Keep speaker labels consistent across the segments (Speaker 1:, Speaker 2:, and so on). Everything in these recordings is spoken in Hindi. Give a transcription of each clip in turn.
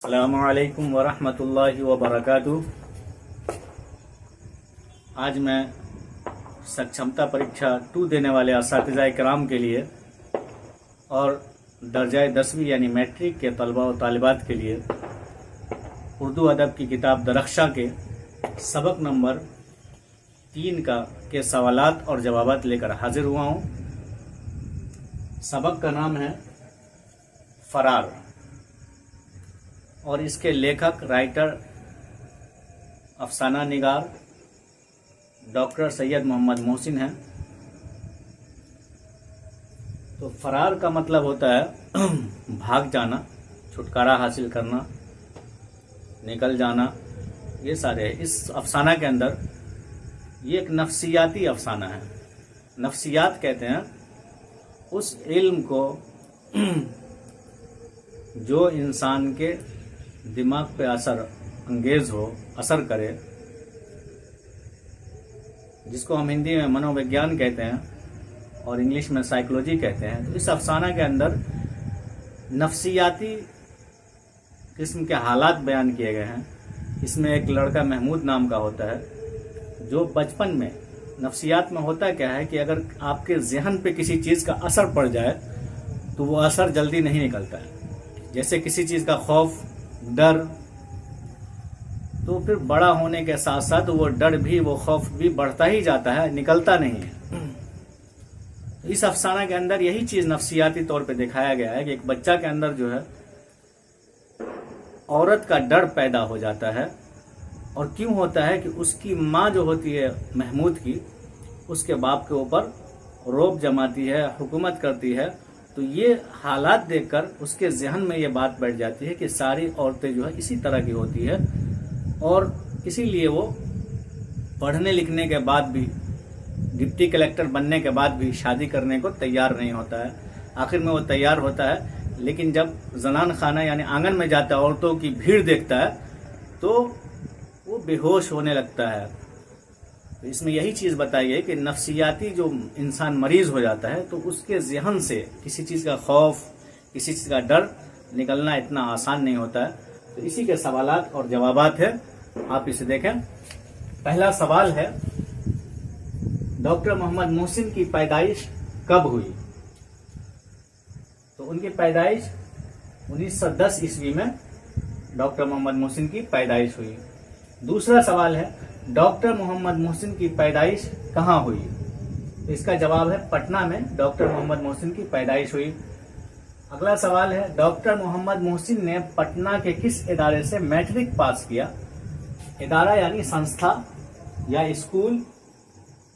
Speaker 1: अस्सलामुअलैकुम वरहमतुल्लाहि वबरकातुहू। आज मैं सक्षमता परीक्षा 2 देने वाले असातिज़ा किराम के लिए और दर्जाए 10वीं यानी मैट्रिक के तलबा और तालिबात के लिए उर्दू अदब की किताब दरख्शां के सबक नंबर 3 के सवालात और जवाबात लेकर हाजिर हुआ हूँ। सबक का नाम है फरार और इसके लेखक राइटर अफसाना निगार डॉक्टर सैयद मोहम्मद मोहसिन हैं। तो फरार का मतलब होता है भाग जाना, छुटकारा हासिल करना, निकल जाना, ये सारे इस अफसाना के अंदर ये एक नफ्सियाती अफसाना है। नफ्सियात कहते हैं उस इल्म को जो इंसान के दिमाग पे अंगेज हो, असर करे, जिसको हम हिंदी में मनोविज्ञान कहते हैं और इंग्लिश में साइकोलॉजी कहते हैं। तो इस अफसाना के अंदर नफ्सियाती किस्म के हालात बयान किए गए हैं। इसमें एक लड़का महमूद नाम का होता है जो बचपन में, नफ्सियात में होता क्या है कि अगर आपके जहन पे किसी चीज़ का असर पड़ जाए तो वो असर जल्दी नहीं निकलता है। जैसे किसी चीज़ का खौफ, डर, तो फिर बड़ा होने के साथ साथ वो डर भी, वो खौफ भी बढ़ता ही जाता है, निकलता नहीं है। तो इस अफसाना के अंदर यही चीज नफ्सियाती तौर पे दिखाया गया है कि एक बच्चा के अंदर जो है औरत का डर पैदा हो जाता है। और क्यों होता है कि उसकी माँ जो होती है महमूद की, उसके बाप के ऊपर रौब जमाती है, हुकूमत करती है। तो ये हालात देखकर उसके जहन में ये बात बैठ जाती है कि सारी औरतें जो है इसी तरह की होती है और इसीलिए वो पढ़ने लिखने के बाद भी, डिप्टी कलेक्टर बनने के बाद भी शादी करने को तैयार नहीं होता है। आखिर में वो तैयार होता है, लेकिन जब जनान खाना यानी आंगन में जाता है, औरतों की भीड़ देखता है तो वो बेहोश होने लगता है। तो इसमें यही चीज़ बताई है कि नफ्सियाती जो इंसान मरीज हो जाता है तो उसके जहन से किसी चीज़ का खौफ, किसी चीज़ का डर निकलना इतना आसान नहीं होता है। तो इसी के सवालात और जवाबात है, आप इसे देखें। पहला सवाल है, डॉक्टर मोहम्मद मोहसिन की पैदाइश कब हुई? तो उनकी पैदाइश 1910 ईस्वी में डॉक्टर मोहम्मद मोहसिन की पैदाइश हुई। दूसरा सवाल है, डॉक्टर मोहम्मद मोहसिन की पैदाइश कहाँ हुई? तो इसका जवाब है पटना में डॉक्टर मोहम्मद मोहसिन की पैदाइश हुई। अगला सवाल है, डॉक्टर मोहम्मद मोहसिन ने पटना के किस इदारे से मैट्रिक पास किया? इदारा यानी संस्था या स्कूल।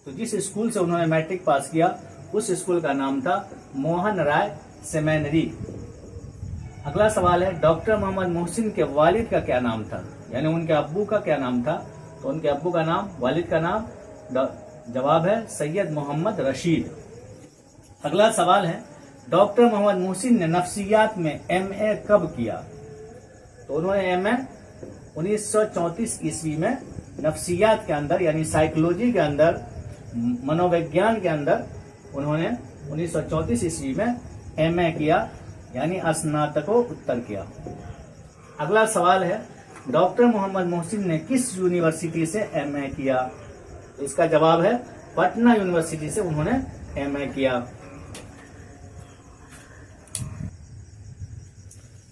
Speaker 1: तो जिस स्कूल से उन्होंने मैट्रिक पास किया उस स्कूल का नाम था मोहन राय सेमिनरी। अगला सवाल है, डॉक्टर मोहम्मद मोहसिन के वालिद का क्या नाम था, यानी उनके अब्बू का क्या नाम था? तो उनके अब्बू का नाम, वालिद का नाम, जवाब है सैयद मोहम्मद रशीद। अगला सवाल है, डॉक्टर मोहम्मद मोहसिन ने नफ्सियात में एमए कब किया? तो उन्होंने एमए 1934 ईस्वी में नफ्सियात के अंदर यानी साइकोलॉजी के अंदर, मनोविज्ञान के अंदर उन्होंने 1934 ईस्वी में एमए किया, यानी स्नातकोत्तर किया। अगला सवाल है, डॉक्टर मोहम्मद मोहसिन ने किस यूनिवर्सिटी से एमए किया? तो इसका जवाब है पटना यूनिवर्सिटी से उन्होंने एमए किया।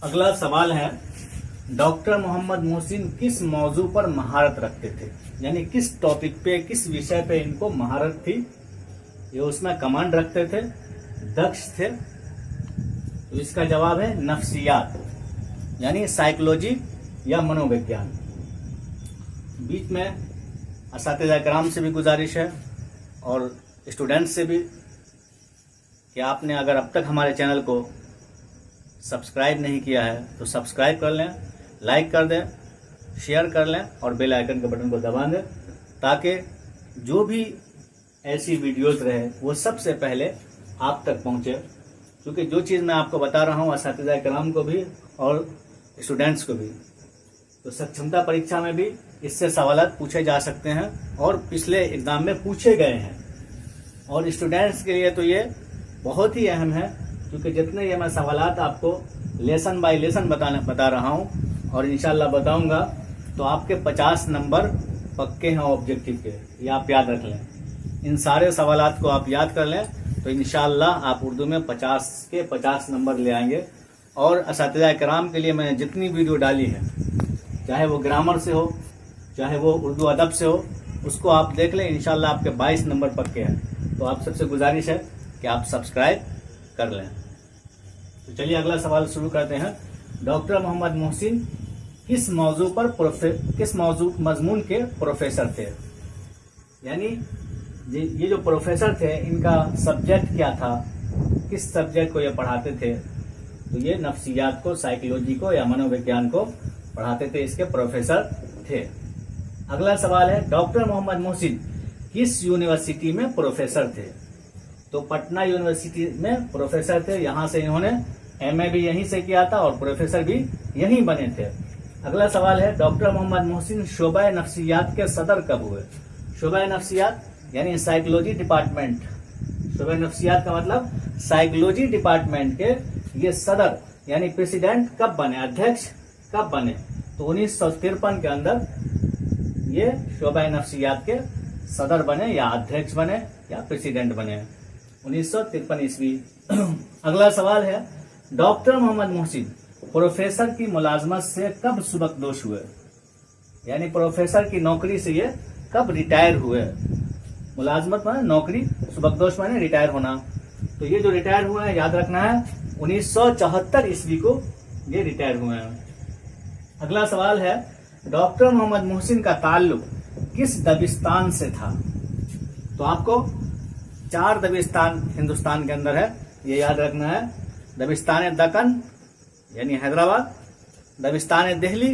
Speaker 1: अगला सवाल है, डॉक्टर मोहम्मद मोहसिन किस मौजू पर महारत रखते थे, यानी किस टॉपिक पे, किस विषय पे इनको महारत थी? ये उसमें कमांड रखते थे, दक्ष थे। तो इसका जवाब है नफ्सियात यानी साइकोलॉजी या मनोविज्ञान। बीच में असातिज़ा किराम से भी गुजारिश है और स्टूडेंट्स से भी कि आपने अगर अब तक हमारे चैनल को सब्सक्राइब नहीं किया है तो सब्सक्राइब कर लें, लाइक कर दें, शेयर कर लें और बेल आइकन के बटन को दबा दें, ताकि जो भी ऐसी वीडियोस रहे वो सबसे पहले आप तक पहुंचे। क्योंकि जो चीज़ मैं आपको बता रहा हूँ असातिज़ा किराम को भी और स्टूडेंट्स को भी, तो सक्षमता परीक्षा में भी इससे सवालात पूछे जा सकते हैं और पिछले एग्जाम में पूछे गए हैं। और स्टूडेंट्स के लिए तो ये बहुत ही अहम है, क्योंकि जितने ये मैं सवालात आपको लेसन बाय लेसन बता रहा हूँ, और इंशाल्लाह बताऊंगा। तो आपके 50 नंबर पक्के हैं ऑब्जेक्टिव के, ये आप याद रख लें। इन सारे सवालात को आप याद कर लें तो इंशाल्लाह आप उर्दू में 50 के 50 नंबर ले आएंगे। और असातिज़ा किराम के लिए मैंने जितनी वीडियो डाली है, चाहे वो ग्रामर से हो, चाहे वो उर्दू अदब से हो, उसको आप देख लें। इंशाल्लाह आपके 22 नंबर पक्के हैं। तो आप सबसे गुजारिश है कि आप सब्सक्राइब कर लें। तो चलिए अगला सवाल शुरू करते हैं। डॉक्टर मोहम्मद मोहसिन किस मजमून के प्रोफेसर थे? यानी ये जो प्रोफेसर थे, इनका सब्जेक्ट क्या था, किस सब्जेक्ट को ये पढ़ाते थे? तो ये नफ्सियात को, साइकोलॉजी को या मनोविज्ञान को पढ़ाते थे, इसके प्रोफेसर थे। अगला सवाल है, डॉक्टर मोहम्मद मोहसिन किस यूनिवर्सिटी में प्रोफेसर थे? तो पटना यूनिवर्सिटी में प्रोफेसर थे। यहाँ से इन्होंने एमए भी यहीं से किया था और प्रोफेसर भी यहीं बने थे। अगला सवाल है, डॉक्टर मोहम्मद मोहसिन शोबा नफ्सियात के सदर कब हुए? शोबा नफ्सियात यानी साइकोलॉजी डिपार्टमेंट, शोबा नफ्सियात का मतलब साइकोलॉजी डिपार्टमेंट के ये सदर यानी प्रेसिडेंट कब बने, अध्यक्ष कब बने? तो 1953 के अंदर ये शोबा नफ्सियात के सदर बने या अध्यक्ष बने या प्रेसिडेंट बने, 1953 ईस्वी। अगला सवाल है, डॉक्टर मोहम्मद मोहसिन प्रोफेसर की मुलाजमत से कब सुबकदोश हुए? यानी प्रोफेसर की नौकरी से ये कब रिटायर हुए? मुलाजमत माने नौकरी, सुबकदोश माने रिटायर होना। तो ये जो रिटायर हुए हैं, याद रखना है 1974 ईस्वी को ये रिटायर हुए हैं। अगला सवाल है, डॉक्टर मोहम्मद मोहसिन का ताल्लुक किस दबिस्तान से था? तो आपको 4 दबिस्तान हिंदुस्तान के अंदर है, ये याद रखना है। दबिस्तान दक्कन यानी हैदराबाद, दबिस्तान दिल्ली,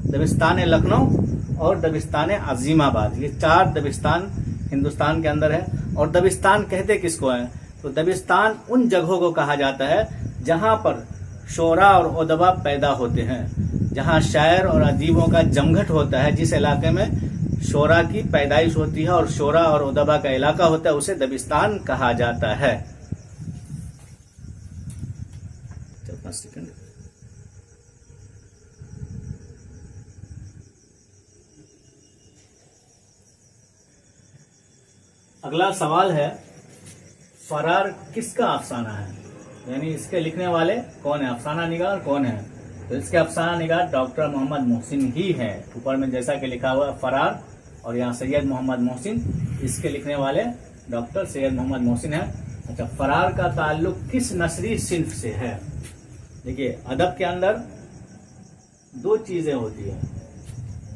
Speaker 1: दबिस्तान लखनऊ और दबिस्तान अजीमाबाद। ये 4 दबिस्तान हिंदुस्तान के अंदर है। और दबिस्तान कहते किसको है? तो दबिस्तान उन जगहों को कहा जाता है जहां पर शोरा और उदबा पैदा होते हैं, जहां शायर और अदीबों का जमघट होता है। जिस इलाके में शोरा की पैदाइश होती है और शोरा और उदबा का इलाका होता है, उसे दबिस्तान कहा जाता है। अगला सवाल है, फरार किसका अफसाना है? यानी इसके लिखने वाले कौन है, अफसाना निगार कौन है? तो इसके अफसाना निगार डॉक्टर मोहम्मद मोहसिन ही है। ऊपर में जैसा कि लिखा हुआ है फरार और यहाँ सैयद मोहम्मद मोहसिन, इसके लिखने वाले डॉक्टर सैयद मोहम्मद मोहसिन है। अच्छा, फरार का ताल्लुक किस नसरी सिन्फ से है? देखिए, अदब के अंदर 2 चीजें होती है,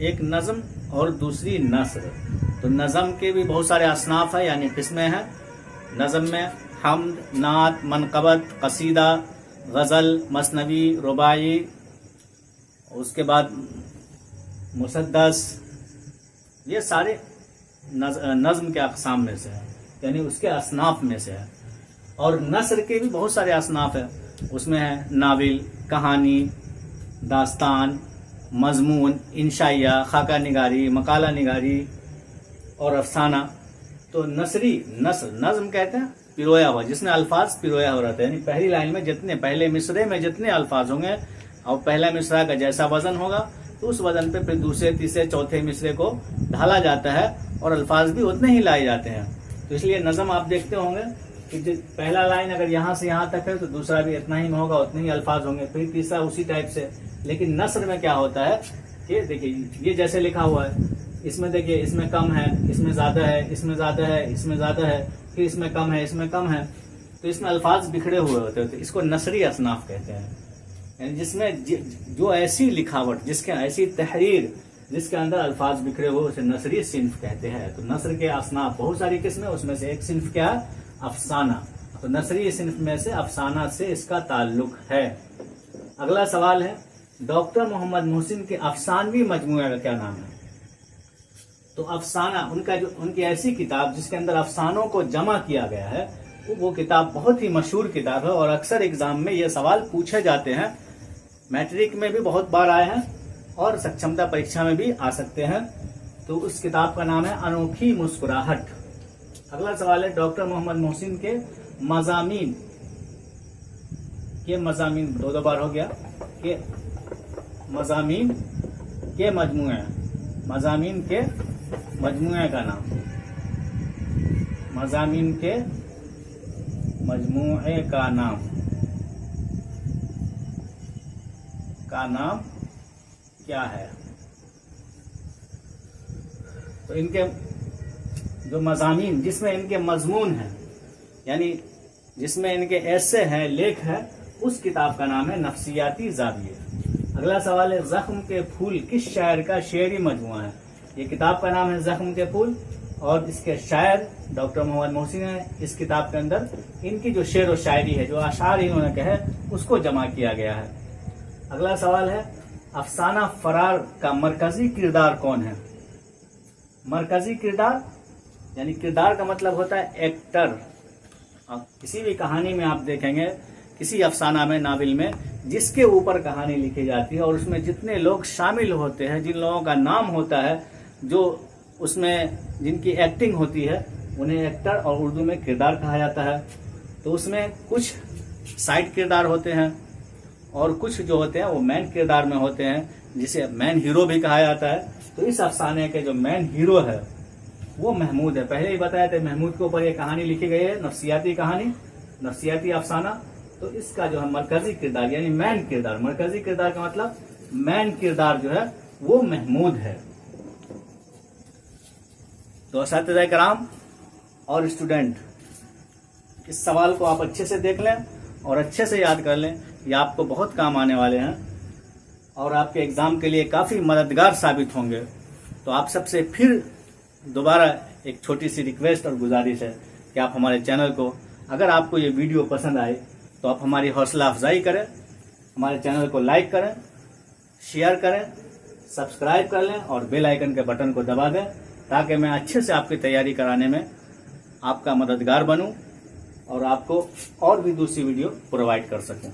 Speaker 1: एक नज्म और दूसरी नस्र। तो नज्म के भी बहुत सारे असनाफ है यानी किस्में हैं। नज्म में हम्द, नात, मनकबत, कसीदा, गजल, मसनवी, रुबाई, उसके बाद मुसद्दस, ये सारे नज्म के अक़साम में से है, यानी उसके असनाफ में से है। और नस्र के भी बहुत सारे असनाफ है, उसमें है नाविल, कहानी, दास्तान, मजमून, इंशाइया, खाका निगारी, मकाला निगारी और अफसाना। तो नसरी, नज्म कहते हैं पिरोया हुआ, जिसमें अल्फाज पिरोया हो रहता है, यानी पहली लाइन में जितने, पहले मिसरे में जितने अल्फाज होंगे और पहला मिसरा का जैसा वजन होगा तो उस वजन पे फिर दूसरे, तीसरे, चौथे मिसरे को ढाला जाता है और अल्फाज भी उतने ही लाए जाते हैं। तो इसलिए नज्म आप देखते होंगे कि पहला लाइन अगर यहाँ से यहाँ तक है तो दूसरा भी इतना ही में होगा, उतने ही अल्फाज होंगे, फिर तीसरा उसी टाइप से। लेकिन नस्र में क्या होता है कि देखिए, ये जैसे लिखा हुआ है, इसमें देखिए, इसमें कम है, इसमें ज्यादा है, इसमें ज्यादा है, इसमें ज्यादा है, फिर इसमें कम है, इसमें कम है, तो इसमें अल्फाज बिखरे हुए होते हैं। तो इसको नसरी असनाफ कहते हैं, यानी जिसमें जो ऐसी लिखावट, जिसके ऐसी तहरीर, जिसके अंदर अल्फाज बिखरे हुए, उसे नसरी सिन्फ कहते हैं। तो नसर के असनाफ बहुत सारी किस्में, उसमें से एक सिन्फ क्या है? अफसाना। तो नसरी सिन्फ में से अफसाना से इसका ताल्लुक है। अगला सवाल है, डॉक्टर मोहम्मद मोहसिन के अफसानवी मजमूए का क्या नाम है? तो अफसाना उनकी ऐसी किताब जिसके अंदर अफसानों को जमा किया गया है, वो किताब बहुत ही मशहूर किताब है और अक्सर एग्जाम में ये सवाल पूछे जाते हैं। मैट्रिक में भी बहुत बार आए हैं और सक्षमता परीक्षा में भी आ सकते हैं। तो उस किताब का नाम है अनोखी मुस्कुराहट। अगला सवाल है, डॉक्टर मोहम्मद मोहसिन के मजामीन 2 बार हो गया कि मज़ामीन के मजमूए, मज़ामीन के मजमूए का नाम, मज़ामीन के मजमूए का नाम क्या है? तो इनके जो मज़ामीन जिसमें इनके मजमून है, यानी जिसमें इनके ऐसे हैं, लेख है, उस किताब का नाम है नफ्सियाती ज़ाविये। अगला सवाल है, ज़ख्म के फूल किस शायर का शेरी मजमुआ है? ये किताब का नाम है ज़ख्म के फूल और इसके शायर डॉक्टर मोहम्मद मोहसिन है। इस किताब के अंदर इनकी जो शेर व शायरी है, जो अशार इन्होंने कहे, उसको जमा किया गया है। अगला सवाल है, अफसाना फरार का मरकजी किरदार कौन है? मरकजी किरदार यानी किरदार का मतलब होता है एक्टर। आप किसी भी कहानी में आप देखेंगे, किसी अफसाना में, नावल में, जिसके ऊपर कहानी लिखी जाती है और उसमें जितने लोग शामिल होते हैं, जिन लोगों का नाम होता है, जो उसमें जिनकी एक्टिंग होती है, उन्हें एक्टर और उर्दू में किरदार कहा जाता है। तो उसमें कुछ साइड किरदार होते हैं और कुछ जो होते हैं वो मेन किरदार में होते हैं, जिसे मेन हीरो भी कहा जाता है। तो इस अफसाने के जो मेन हीरो है वो महमूद है। पहले ही बताया था, महमूद के ऊपर ये कहानी लिखी गई है, नफ्सियाती कहानी, नफ्सियाती अफसाना। तो इसका जो है मरकजी किरदार यानी मेन किरदार, मरकजी किरदार का मतलब मेन किरदार जो है वो महमूद है। तो असातिज़ा कराम और स्टूडेंट, इस सवाल को आप अच्छे से देख लें और अच्छे से याद कर लें, ये आपको बहुत काम आने वाले हैं और आपके एग्जाम के लिए काफ़ी मददगार साबित होंगे। तो आप सबसे फिर दोबारा एक छोटी सी रिक्वेस्ट और गुजारिश है कि आप हमारे चैनल को, अगर आपको ये वीडियो पसंद आए तो आप हमारी हौसला अफजाई करें, हमारे चैनल को लाइक करें, शेयर करें, सब्सक्राइब कर लें और बेल आइकन के बटन को दबा दें, ताकि मैं अच्छे से आपकी तैयारी कराने में आपका मददगार बनूं और आपको और भी दूसरी वीडियो प्रोवाइड कर सकूं।